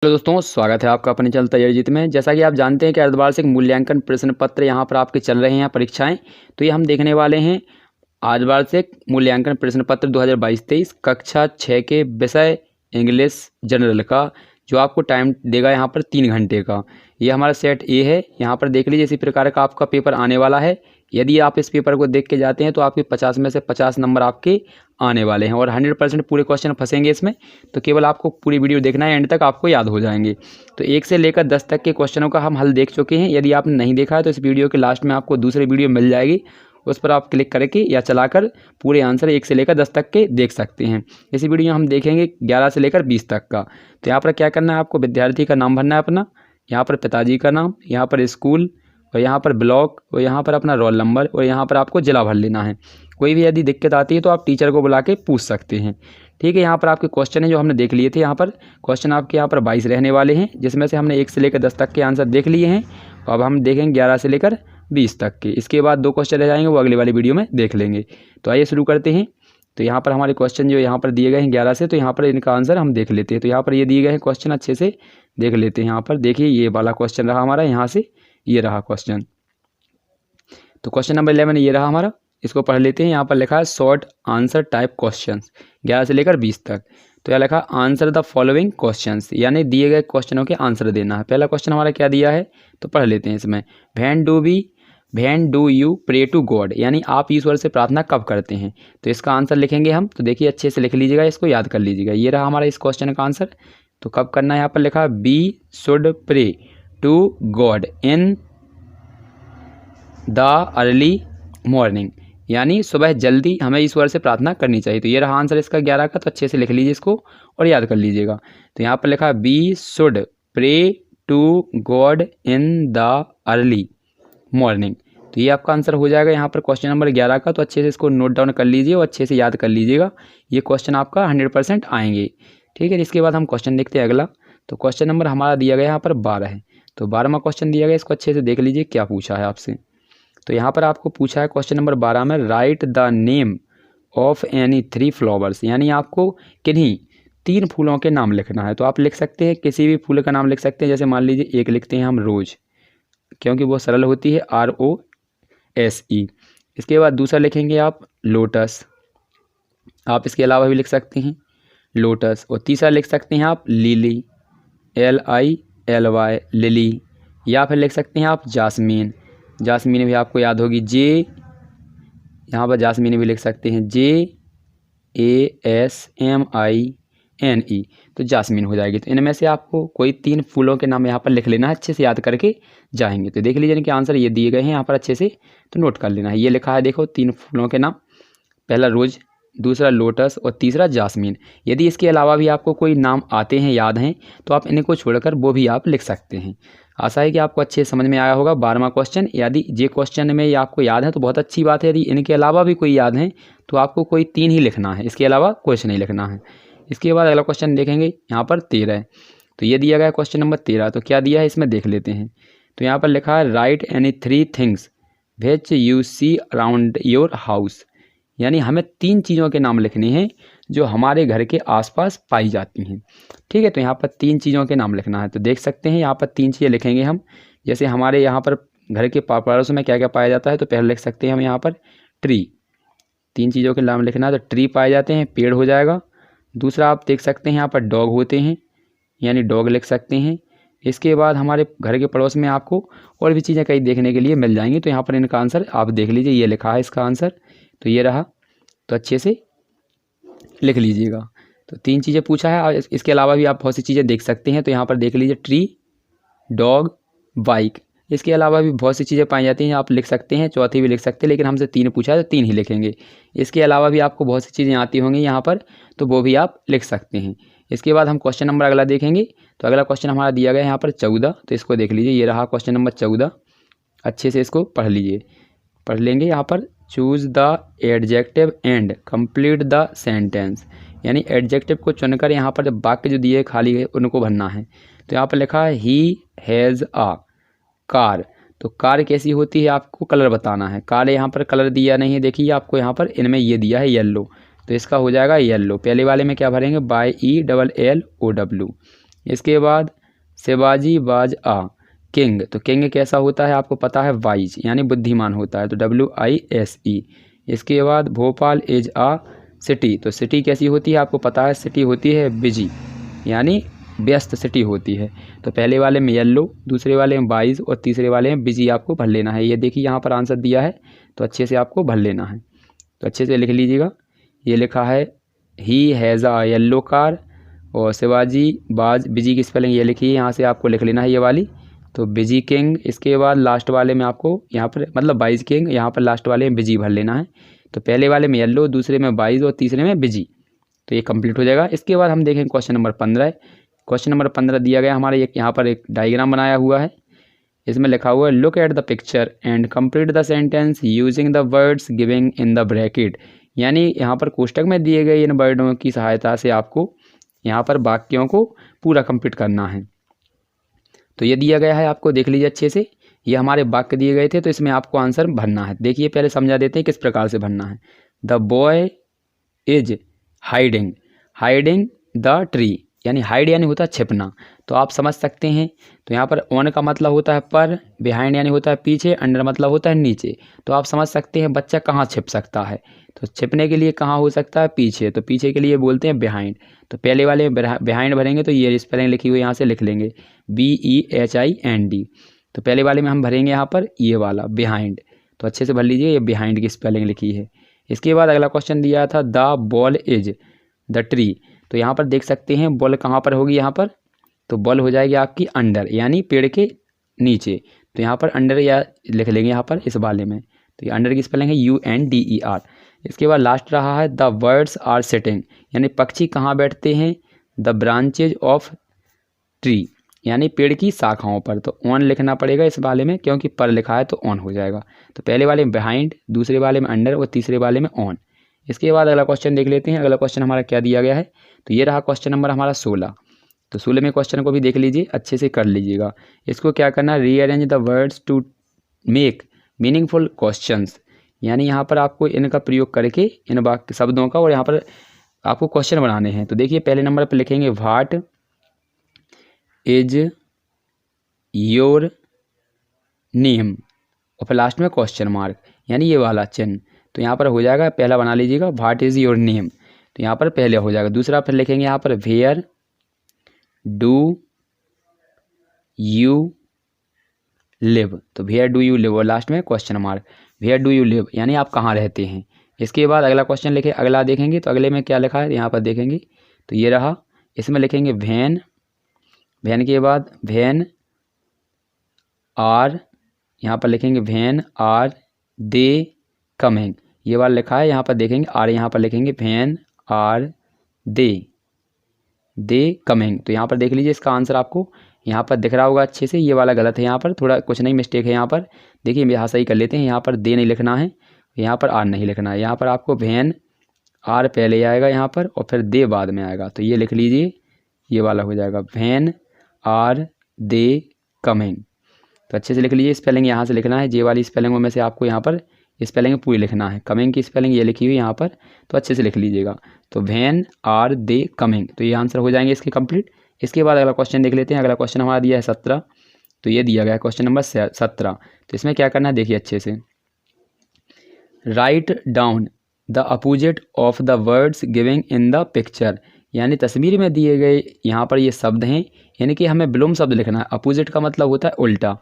Hello दोस्तों, स्वागत है आपका अपने चैनल तैयारी जीत में। जैसा कि आप जानते हैं कि अर्धवार्षिक मूल्यांकन प्रश्न पत्र यहाँ पर आपके चल रहे हैं परीक्षाएं, तो ये हम देखने वाले हैं अर्धवार्षिक मूल्यांकन प्रश्न पत्र 2022-23 कक्षा 6 के विषय इंग्लिश जनरल का, जो आपको टाइम देगा यहाँ पर 3 घंटे का। ये हमारा सेट ए है। यहाँ पर देख लीजिए इसी प्रकार का आपका पेपर आने वाला है। यदि आप इस पेपर को देख के जाते हैं तो आपके 50 में से 50 नंबर आपके आने वाले हैं और 100% पूरे क्वेश्चन फंसेंगे इसमें। तो केवल आपको पूरी वीडियो देखना है, एंड तक आपको याद हो जाएंगे। तो 1 से लेकर 10 तक के क्वेश्चनों का हम हल देख चुके हैं। यदि आपने नहीं देखा है तो इस वीडियो के लास्ट में आपको दूसरी वीडियो मिल जाएगी, उस पर आप क्लिक करके या चलाकर पूरे आंसर 1 से लेकर 10 तक के देख सकते हैं। इसी वीडियो में हम देखेंगे 11 से लेकर 20 तक का। तो यहाँ पर क्या करना है, आपको विद्यार्थी का नाम भरना है अपना, यहाँ पर पिताजी का नाम, यहाँ पर स्कूल और यहाँ पर ब्लॉक और यहाँ पर अपना रोल नंबर और यहाँ पर आपको जिला भर लेना है। कोई भी यदि दिक्कत आती है तो आप टीचर को बुला के पूछ सकते हैं। ठीक है, यहाँ पर आपके क्वेश्चन है जो हमने देख लिए थे। यहाँ पर क्वेश्चन आपके यहाँ पर 22 रहने वाले हैं, जिसमें से हमने 1 से लेकर 10 तक के आंसर देख लिए हैं। अब हम देखेंगे 11 से लेकर 20 तक के। इसके बाद 2 क्वेश्चन रह जाएंगे, वो अगली वाली वीडियो में देख लेंगे। तो आइए शुरू करते हैं। तो यहाँ पर हमारे क्वेश्चन जो यहाँ पर दिए गए हैं 11 से, तो यहाँ पर इनका आंसर हम देख लेते हैं। तो यहाँ पर ये दिए गए हैं क्वेश्चन, अच्छे से देख लेते हैं। यहाँ पर देखिए ये वाला क्वेश्चन रहा हमारा, यहाँ से ये रहा क्वेश्चन। तो क्वेश्चन नंबर 11 ये रहा हमारा, इसको पढ़ लेते हैं। यहाँ पर लिखा है शॉर्ट आंसर टाइप क्वेश्चंस 11 से लेकर 20 तक। तो यहाँ लिखा आंसर द फॉलोइंग क्वेश्चंस, यानी दिए गए क्वेश्चनों के आंसर देना है। पहला क्वेश्चन हमारा क्या दिया है, तो पढ़ लेते हैं इसमें। When do you pray to God, यानी आप ईश्वर से प्रार्थना कब करते हैं। तो इसका आंसर लिखेंगे हम। तो देखिए अच्छे से लिख लीजिएगा, इसको याद कर लीजिएगा। ये रहा हमारा इस क्वेश्चन का आंसर। तो कब करना है, यहाँ पर लिखा we should pray to God in the early morning, यानी सुबह जल्दी हमें ईश्वर से प्रार्थना करनी चाहिए। तो ये रहा आंसर इसका 11 का। तो अच्छे से लिख लीजिए इसको और याद कर लीजिएगा। तो यहाँ पर लिखा we should pray to God in the early morning. तो ये आपका आंसर हो जाएगा यहाँ पर क्वेश्चन नंबर 11 का। तो अच्छे से इसको नोट डाउन कर लीजिए और अच्छे से याद कर लीजिएगा। ये क्वेश्चन आपका 100% आएंगे। ठीक है, इसके बाद हम क्वेश्चन देखते हैं अगला। तो क्वेश्चन नंबर हमारा दिया गया यहाँ पर 12 है। तो 12वां क्वेश्चन दिया गया, इसको अच्छे से देख लीजिए क्या पूछा है आपसे। तो यहाँ पर आपको पूछा है क्वेश्चन नंबर 12 में, right the name of any 3 flowers, यानी आपको किन्हीं 3 फूलों के नाम लिखना है। तो आप लिख सकते हैं किसी भी फूल का नाम लिख सकते हैं। जैसे मान लीजिए एक लिखते हैं हम रोज, क्योंकि वो सरल होती है, ROSE। इसके बाद दूसरा लिखेंगे आप लोटस, आप इसके अलावा भी लिख सकते हैं लोटस। और तीसरा लिख सकते हैं आप लिली, LILY लिली। या फिर लिख सकते हैं आप जास्मीन, जास्मीन भी आपको याद होगी, यहाँ पर जास्मीन भी लिख सकते हैं, JASMINE। तो जास्मीन हो जाएगी। तो इनमें से आपको कोई 3 फूलों के नाम यहाँ पर लिख लेना है, अच्छे से याद करके जाएंगे। तो देख लीजिए इनके आंसर ये दिए गए हैं यहाँ पर, अच्छे से तो नोट कर लेना है। ये लिखा है देखो 3 फूलों के नाम, पहला रोज, दूसरा लोटस और तीसरा जास्मीन। यदि इसके अलावा भी आपको कोई नाम आते हैं, याद हैं, तो आप इनको छोड़कर वो भी आप लिख सकते हैं। आशा है कि आपको अच्छे समझ में आया होगा 12वां क्वेश्चन। यदि ये क्वेश्चन में ये आपको याद है तो बहुत अच्छी बात है। यदि इनके अलावा भी कोई याद है तो आपको कोई 3 ही लिखना है, इसके अलावा कुछ नहीं लिखना है। इसके बाद अगला क्वेश्चन देखेंगे, यहाँ पर 13 है। तो ये दिया गया क्वेश्चन नंबर 13। तो क्या दिया है इसमें देख लेते हैं। तो यहाँ पर लिखा है write any 3 things which you see around your house, यानी हमें 3 चीज़ों के नाम लिखने हैं जो हमारे घर के आसपास पाई जाती हैं। ठीक है, तो यहाँ पर 3 चीज़ों के नाम लिखना है। तो देख सकते हैं यहाँ पर 3 चीज़ें लिखेंगे हम। जैसे हमारे यहाँ पर घर के पड़ोस में क्या क्या पाया जाता है, तो पहले लिख सकते हैं हम यहाँ पर ट्री। 3 चीज़ों के नाम लिखना है, तो ट्री पाए जाते हैं, पेड़ हो जाएगा। दूसरा आप देख सकते हैं यहाँ पर डॉग होते हैं, यानी डॉग लिख सकते हैं। इसके बाद हमारे घर के पड़ोस में आपको और भी चीज़ें कई देखने के लिए मिल जाएंगी। तो यहाँ पर इनका आंसर आप देख लीजिए, ये लिखा है इसका आंसर। तो ये रहा, तो अच्छे से लिख लीजिएगा। तो 3 चीज़ें पूछा है, और इसके अलावा भी आप बहुत सी चीज़ें देख सकते हैं। तो यहाँ पर देख लीजिए ट्री, डॉग, बाइक। इसके अलावा भी बहुत सी चीज़ें पाई जाती हैं, आप लिख सकते हैं, चौथी भी लिख सकते हैं, लेकिन हमसे 3 पूछा है तो 3 ही लिखेंगे। इसके अलावा भी आपको बहुत सी चीज़ें आती होंगी यहाँ पर, तो वो भी आप लिख सकते हैं। इसके बाद हम क्वेश्चन नंबर अगला देखेंगे। तो अगला क्वेश्चन हमारा दिया गया है यहाँ पर 14। तो इसको देख लीजिए, ये रहा क्वेश्चन नंबर 14। अच्छे से इसको पढ़ लीजिए, पढ़ लेंगे। यहाँ पर choose the adjective and complete the sentence, यानी एडजेक्टिव को चुनकर यहाँ पर जब वाक्य जो दिए खाली है उनको भरना है। तो यहाँ पर लिखा है ही हैज़ आ कार। तो कार कैसी होती है आपको कलर बताना है। कार यहाँ पर कलर दिया नहीं है, देखिए आपको यहाँ पर इनमें ये दिया है येलो। तो इसका हो जाएगा येलो। पहले वाले में क्या भरेंगे, YELLOW। इसके बाद शिवाजी वाज आ किंग, तो किंग कैसा होता है आपको पता है, वाइज यानी बुद्धिमान होता है, तो WISE। इसके बाद भोपाल इज आ सिटी, तो सिटी कैसी होती है आपको पता है, सिटी होती है बिजी यानी व्यस्त सिटी होती है। तो पहले वाले में येलो, दूसरे वाले में वाइज और तीसरे वाले में बिजी आपको भर लेना है। ये देखिए यहाँ पर आंसर दिया है, तो अच्छे से आपको भर लेना है, तो अच्छे से लिख लीजिएगा। ये लिखा है he has a yellow car, और शिवाजी बाज बिजी की स्पेलिंग ये लिखी है, यहाँ से आपको लिख लेना है ये वाली, तो बिजी किंग। इसके बाद लास्ट वाले में आपको यहाँ पर मतलब बाइज किंग, यहाँ पर लास्ट वाले में बिजी भर लेना है। तो पहले वाले में येल्लो, दूसरे में बाइज और तीसरे में बिजी, तो ये कंप्लीट हो जाएगा। इसके बाद हम देखें क्वेश्चन नंबर 15। क्वेश्चन नंबर 15 दिया गया हमारे यहाँ पर एक डायग्राम बनाया हुआ है, इसमें लिखा हुआ है look at the picture and complete the sentence using the words giving in the bracket, यानी यहाँ पर कोष्टक में दिए गए इन वर्डों की सहायता से आपको यहाँ पर वाक्यों को पूरा कंप्लीट करना है। तो ये दिया गया है, आपको देख लीजिए अच्छे से, ये हमारे वाक्य दिए गए थे, तो इसमें आपको आंसर भरना है। देखिए पहले समझा देते हैं किस प्रकार से भरना है। The boy is hiding, hiding the tree, यानी हाइड यानी होता है छिपना, तो आप समझ सकते हैं। तो यहाँ पर ऑन का मतलब होता है पर, बिहाइंड यानी होता है पीछे, अंडर मतलब होता है नीचे, तो आप समझ सकते हैं बच्चा कहाँ छिप सकता है, तो छिपने के लिए कहाँ हो सकता है, पीछे, तो पीछे के लिए बोलते हैं बिहाइंड। तो पहले वाले में बिहाइंड भरेंगे, तो ये स्पेलिंग लिखी हुई यहाँ से लिख लेंगे BEHIND, तो पहले वाले में हम भरेंगे यहाँ पर ये वाला बिहाइंड, तो अच्छे से भर लीजिए, ये बिहाइंड की स्पेलिंग लिखी है। इसके बाद अगला क्वेश्चन दिया था the ball is the tree, तो यहाँ पर देख सकते हैं बॉल कहाँ पर होगी, यहाँ पर तो बॉल हो जाएगी आपकी अंडर यानी पेड़ के नीचे, तो यहाँ पर अंडर या लिख लेंगे यहाँ पर इस वाले में, तो ये अंडर की स्पेलिंग है UNDER। इसके बाद लास्ट रहा है द बर्ड्स आर सिटिंग, यानी पक्षी कहाँ बैठते हैं, द ब्रांचेज ऑफ ट्री, यानी पेड़ की शाखाओं पर, तो ऑन लिखना पड़ेगा इस वाले में क्योंकि पर लिखा है तो ऑन हो जाएगा। तो पहले वाले में बिहाइंड, दूसरे वाले में अंडर और तीसरे वाले में ऑन। इसके बाद अगला क्वेश्चन देख लेते हैं, अगला क्वेश्चन हमारा क्या दिया गया है, तो ये रहा क्वेश्चन नंबर हमारा 16। तो 16 में क्वेश्चन को भी देख लीजिए, अच्छे से कर लीजिएगा। इसको क्या करना है, rearrange the words to make meaningful questions, यानी यहाँ पर आपको इनका प्रयोग करके इन वाक्य शब्दों का और यहाँ पर आपको क्वेश्चन बनाने हैं। तो देखिए पहले नंबर पर लिखेंगे व्हाट इज योर नेम, और फिर लास्ट में क्वेश्चन मार्क यानी ये वाला चिन्ह, तो यहाँ पर हो जाएगा, पहला बना लीजिएगा व्हाट इज़ योर नेम, तो यहाँ पर पहले हो जाएगा। दूसरा फिर लिखेंगे यहाँ पर वेयर डू यू लिव, तो वेयर डू यू लिव, और लास्ट में question mark, where do you live यानी आप कहाँ रहते हैं। इसके बाद अगला क्वेश्चन लिखे, अगला देखेंगे तो अगले में क्या लिखा है यहाँ पर देखेंगे, तो ये रहा, इसमें लिखेंगे वैन, वैन के बाद वैन आर, यहाँ पर लिखेंगे वैन आर दे कमिंग, ये वाला लिखा है यहाँ पर देखेंगे आर, यहाँ पर लिखेंगे वैन आर दे कमिंग, तो यहाँ पर देख लीजिए इसका आंसर आपको यहाँ पर दिख रहा होगा अच्छे से, ये वाला गलत है, यहाँ पर थोड़ा कुछ नहीं मिस्टेक है यहाँ पर, देखिए यहाँ सही कर लेते हैं, यहाँ पर दे नहीं लिखना है, यहाँ पर आर नहीं लिखना है, यहाँ पर आपको वैन आर पहले आएगा यहाँ पर और फिर दे बाद में आएगा, तो ये लिख लीजिए, ये वाला हो जाएगा वैन आर दे कमिंग, तो अच्छे से लिख लीजिए। स्पेलिंग यहाँ से लिखना है, जे वाली स्पेलिंगों में से आपको यहाँ पर स्पेलिंग पूरी लिखना है, कमिंग की स्पेलिंग ये लिखी हुई यहाँ पर, तो अच्छे से लिख लीजिएगा। तो वैन आर दे कमिंग, तो ये आंसर हो जाएंगे इसके कंप्लीट। इसके बाद अगला क्वेश्चन देख लेते हैं, अगला क्वेश्चन हमारा दिया है 17, तो ये दिया गया है क्वेश्चन नंबर 17, तो इसमें क्या करना है देखिए अच्छे से, write down the opposite of the words giving in the picture, यानी तस्वीर में दिए गए यहाँ पर ये शब्द हैं, यानी कि हमें विलोम शब्द लिखना है, अपोजिट का मतलब होता है उल्टा,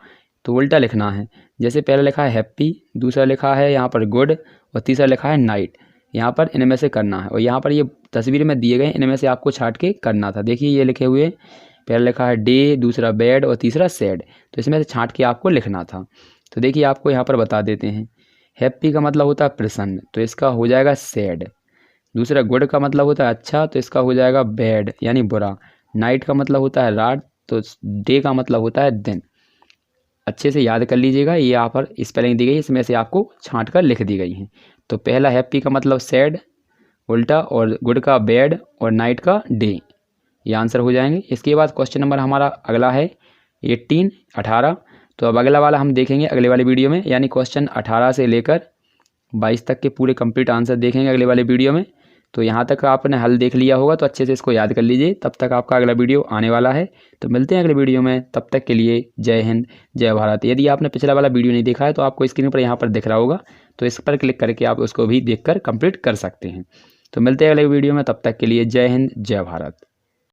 तो उल्टा लिखना है। जैसे पहला लिखा है हैप्पी, दूसरा लिखा है यहाँ पर गुड और तीसरा लिखा है नाइट, यहाँ पर इनमें से करना है, और यहाँ पर ये तस्वीर में दिए गए इनमें से आपको छांट के करना था। देखिए ये लिखे हुए, पहला लिखा है डे, दूसरा बैड और तीसरा सैड, तो इसमें से छांट के आपको लिखना था। तो देखिए आपको यहाँ पर बता देते हैं, हैप्पी का मतलब होता है प्रसन्न, तो इसका हो जाएगा सैड। दूसरा गुड का मतलब होता है अच्छा, तो इसका हो जाएगा बैड यानी बुरा। नाइट का मतलब होता है रात, तो डे का मतलब होता है दिन। अच्छे से याद कर लीजिएगा, ये यहाँ पर स्पेलिंग दी गई है, इसमें से आपको छांट कर लिख दी गई हैं। तो पहला हैप्पी का मतलब सैड उल्टा, और गुड का बैड और नाइट का डे, ये आंसर हो जाएंगे। इसके बाद क्वेश्चन नंबर हमारा अगला है 18। तो अब अगला वाला हम देखेंगे अगले वाले वीडियो में, यानी क्वेश्चन 18 से लेकर 22 तक के पूरे कंप्लीट आंसर देखेंगे अगले वाले वीडियो में। तो यहाँ तक आपने हल देख लिया होगा तो अच्छे से इसको याद कर लीजिए। तब तक आपका अगला वीडियो आने वाला है, तो मिलते हैं अगले वीडियो में। तब तक के लिए जय हिंद, जय भारत। यदि आपने पिछला वाला वीडियो नहीं देखा है तो आपको स्क्रीन पर यहाँ पर दिख रहा होगा, तो इस पर क्लिक करके आप उसको भी देखकर कंप्लीट कर सकते हैं। तो मिलते हैं अगले वीडियो में, तब तक के लिए जय हिंद, जय भारत।